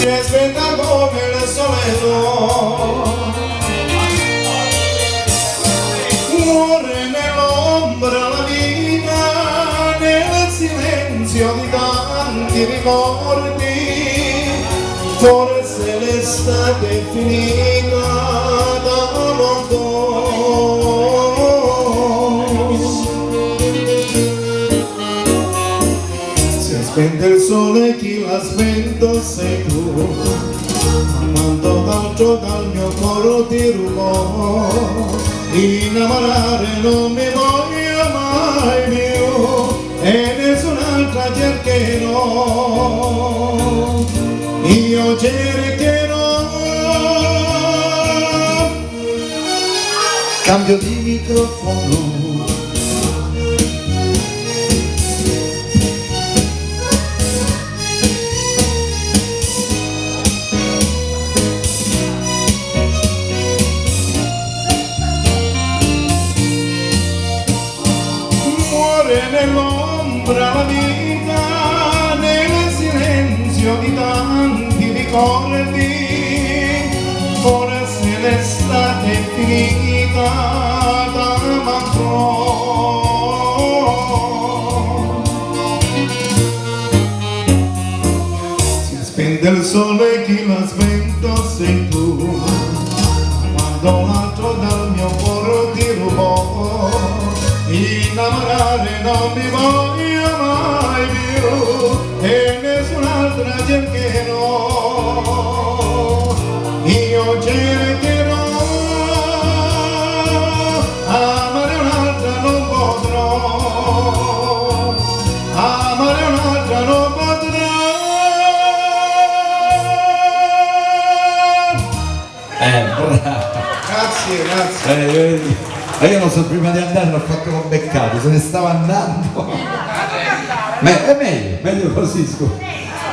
si aspetta come il sole muore nell'ombra la vita, nel silenzio di tanti ricordi, forse l'estate è finita da lontano. Si è spento il sole, chi l'ha spento sei tu, quanto calcio dal mio cuore ti rubò, innamorare non mi voglio mai più e nessun'altra cercherò, io cercherò. Cambio di microfono, nell'ombra la vita, nel silenzio di tanti ricordi, forse l'estate è finita da manco. Si è spento il sole, chi l'ha spento sei tu, quando l'altro dal mio cuore ti rubò, innamorare non mi voglio mai più e nessun'altra cercherò, io cercherò, amare un'altra non potrò, amare un'altra non potrò. Bravo. Grazie, grazie. Io non so, prima di andare l'ho fatto con beccato, se ne stava andando. Ma è meglio così, scusa.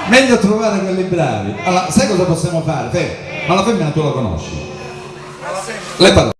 Meglio trovare quelli bravi. Allora, sai cosa possiamo fare? Ma la femmina tu la conosci? Le parole.